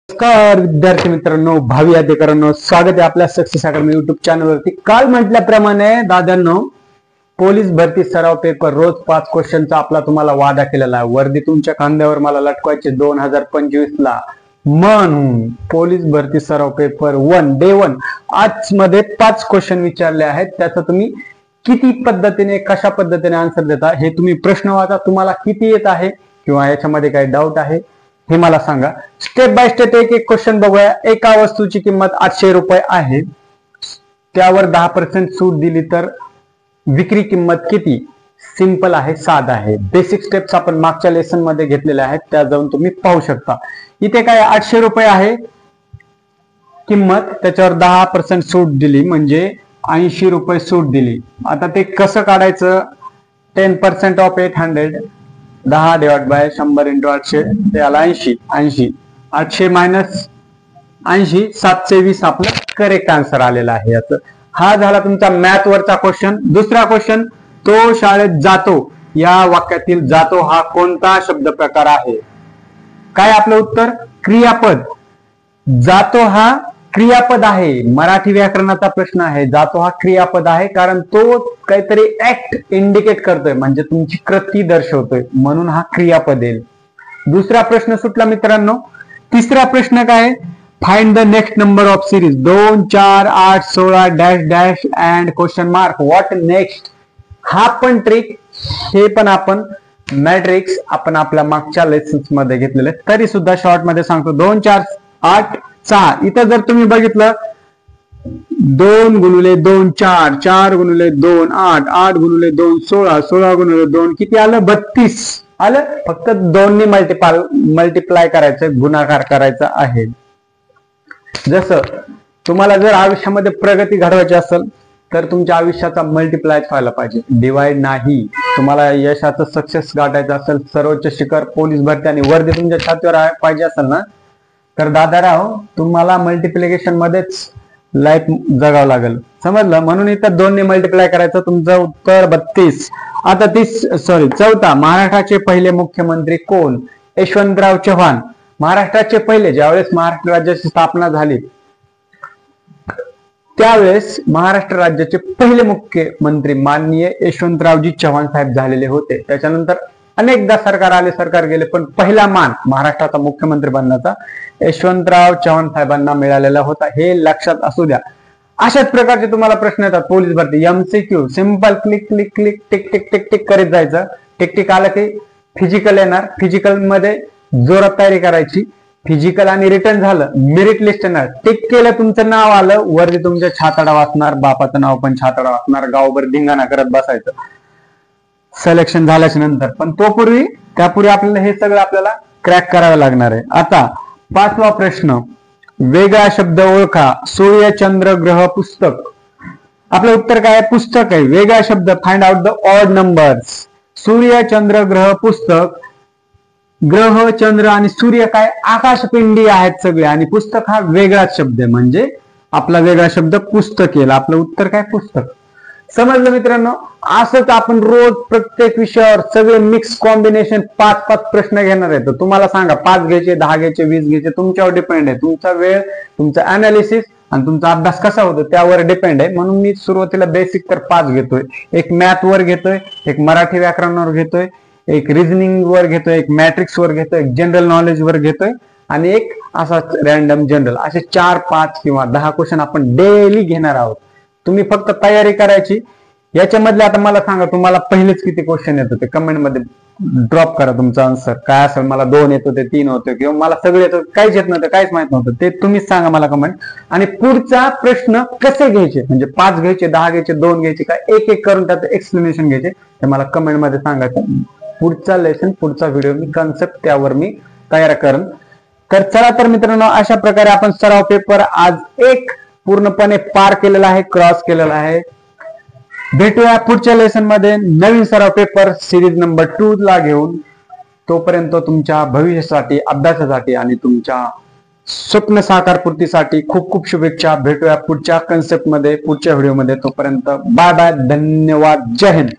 नमस्कार विद्यार्थी मित्रांनो, भावी अधिकाऱ्यांनो, स्वागत आहे आपल्या सक्सेस अकॅडमी युट्यूब चॅनलवरती। काल म्हटल्याप्रमाणे दादांनो, पोलीस भरती सराव पेपर रोज 5 क्वेश्चनचा आपला तुम्हाला वादा केलेला आहे। वर्दी तुमच्या खांद्यावर मला लटकवायचे 2025 ला, म्हणून पोलीस भरती सराव पेपर 1 डे 1 आज मध्ये 5 क्वेश्चन विचारले आहेत। त्याचा तुम्ही किती पद्धतीने कशा पद्धतीने आन्सर देता हे तुम्ही प्रश्न वाचा। तुम्हाला किती येत आहे किंवा याच्यामध्ये काही डाऊट आहे हे मला सांगा। स्टेप बाय स्टेप एक एक क्वेश्चन बघूया। एका वस्तूची किंमत 800 रुपये आहे, त्यावर 10% सूट दिली तर विक्री किंमत किती? सिंपल आहे, साधा आहे। बेसिक स्टेप्स आपण मागच्या लेसन मध्ये घेतलेल्या आहेत, त्या जाऊन तुम्ही पाहू शकता। इथे काय 800 रुपये आहे किंमत, त्याच्यावर 10% सूट दिली म्हणजे 80 रुपये सूट दिली। आता ते कसं काढायचं? 10% ऑफ 800, 10 डिवाइड बाय 100 इंटू 800, ते आला 80। 800 मायनस 80, 720 आपलं करेक्ट आन्सर आलेला आहे याचं। हा झाला तुमचा मॅथ वरचा क्वेश्चन। दुसरा क्वेश्चन, तो शाळेत जातो या वाक्यातील जातो हा कोणता शब्द प्रकार आहे? काय आपलं उत्तर? क्रियापद। जातो हा क्रियापद आहे, मराठी व्याकरणाचा प्रश्न आहे। जातो हा क्रियापद आहे कारण तो काहीतरी ऍक्ट इंडिकेट करतोय, म्हणजे तुमची कृती दर्शवतोय, म्हणून हा क्रियापद येईल। दुसरा प्रश्न सुटला मित्रांनो। तिसरा प्रश्न काय? Find the next number of series 2, 4, 8, 16 dash dash and question mark. What next? हा पण ट्रिक, हे पण आपण मॅट्रिक्स आपण आपल्या मागच्या लेसन्स मध्ये घेतलेले, तरी सुद्धा शॉर्ट मध्ये सांगतो। 2, 4, 8, 6। इथं जर तुम्ही बघितलं 2 गुणिले 2 4, 4 गुणिले 2 8, 8 गुणिले 2 16, 16 गुणिले 2 किती आलं? 32 आलं। फक्त 2 ने मल्टिप्लाय करायचं, गुणाकार करायचा आहे। जसं तुम्हाला जर आयुष्यामध्ये प्रगती घडवायची असेल तर तुमच्या आयुष्याचा मल्टिप्लाय व्हायला पाहिजे, डिवाइड नाही। तुम्हाला यशाचं सक्सेस गाठायचं असेल, सर्वोच्च शिखर पोलीस भरती आणि वर्दी तुमच्या छातीवर पाहिजे असेल ना, तर दादाराव तुम्हाला मल्टिप्लिकेशन मध्येच लाईफ जगावं लागेल, समजलं? म्हणून इथं 2 ने मल्टिप्लाय करायचं, तुमचं उत्तर 32। आता चौथा, महाराष्ट्राचे पहिले मुख्यमंत्री कोण? यशवंतराव चव्हाण। महाराष्ट्राचे पहिले, ज्यावेळेस महाराष्ट्र राज्याची स्थापना झाली त्यावेळेस महाराष्ट्र राज्याचे पहिले मुख्यमंत्री माननीय यशवंतरावजी चव्हाण साहेब झालेले होते। त्याच्यानंतर अनेकदा सरकार आले, सरकार गेले, पण पहिला मान महाराष्ट्राचा मुख्यमंत्री बनण्याचा यशवंतराव चव्हाण साहेबांना मिळालेला होता, हे लक्षात असू द्या। अशाच प्रकारचे तुम्हाला प्रश्न येतात पोलीस भरती, MCQ, simple click click click tick tick tick tick करीत जायचं। टिक टिक आलं की फिजिकल येणार, फिजिकल मध्ये जोरात तयारी करायची। फिजिकल आणि रिटर्न झालं, मेरिट लिस्ट येणार, टिक केलं तुमचं नाव आलं, वरती तुमच्या छाताडा वाचणार, बापाचं नाव पण छाताडा वाचणार, गावभर धिंगाणा करत बसायचं सिलेक्शन झाल्याच्या नंतर। पण त्यापूर्वी आपल्याला हे सगळं आपल्याला क्रॅक करावं लागणार आहे। आता 5वा प्रश्न, वेगळा शब्द ओळखा। सूर्य चंद्र ग्रह पुस्तक। आपलं उत्तर काय? पुस्तक आहे। वेगळा शब्द, find out the odd numbers. Surya Chandra ग्रह पुस्तक। ग्रह, चंद्र आणि सूर्य काय? आकाशपिंडी आहेत सगळे, आणि पुस्तक हा वेगळाच शब्द आहे, म्हणजे आपला वेगळा शब्द पुस्तक येईल। आपलं उत्तर काय? पुस्तक। समजलं मित्रांनो? असंच आपण रोज प्रत्येक विषयावर सगळे मिक्स कॉम्बिनेशन 5-5 प्रश्न घेणार आहे। तर तुम्हाला सांगा 5 घ्यायचे, 10 घ्यायचे, 20 घ्यायचे, तुमच्यावर डिपेंड आहे। तुमचा वेळ, तुमचा अनालिसिस आणि तुमचा अभ्यास कसा होतो त्यावर डिपेंड आहे। म्हणून मी सुरुवातीला बेसिक तर 5 घेतोय, एक मॅथ वर घेतोय, एक मराठी व्याकरणावर घेतोय, एक रिझनिंग वर घेतोय, एक मॅट्रिक्स वर घेतोय, एक जनरल नॉलेज वर घेतोय, आणि एक असा रॅन्डम जनरल। असे 4, 5 किंवा 10 क्वेश्चन आपण डेली घेणार आहोत। तुम्ही फक्त तयारी करायची। याच्यामधले आता मला सांगा, तुम्हाला पहिलेच किती क्वेश्चन येत होते? कमेंट मध्ये ड्रॉप करा तुमचा आन्सर काय असेल। मला 2 येत होते, 3 होते, किंवा मला सगळे येत होते, काहीच येत नव्हतं, काहीच माहित नव्हतं, ते तुम्हीच सांगा मला कमेंट। आणि पुढचा प्रश्न कसे घ्यायचे, म्हणजे 5 घ्यायचे, 10 घ्यायचे, 2 घ्यायचे, काय एक एक करून त्याचं एक्सप्लेनेशन घ्यायचे, ते मला कमेंट मध्ये सांगायचं। पुढचा लेसन, पुढचा व्हिडिओ मी कन्सेप्ट त्यावर मी तयार करेन। तर चला तर मित्रांनो, अशा प्रकारे आपण सराव पेपर आज एक पूर्णपणे पार केलेला आहे, क्रॉस केलेला आहे। भेटूया पुढच्या लेसन मध्ये नवीन सराव पेपर सिरीज नंबर 2 ला घेऊन। तोपर्यंत तुमच्या भविष्यासाठी, अभ्यासासाठी आणि तुमच्या स्वप्न साकारपूर्तीसाठी खूप खूप शुभेच्छा। भेटूया पुढच्या कन्सेप्ट मध्ये, पुढच्या व्हिडिओ मध्ये। तोपर्यंत बाय बाय, धन्यवाद, जय हिंद।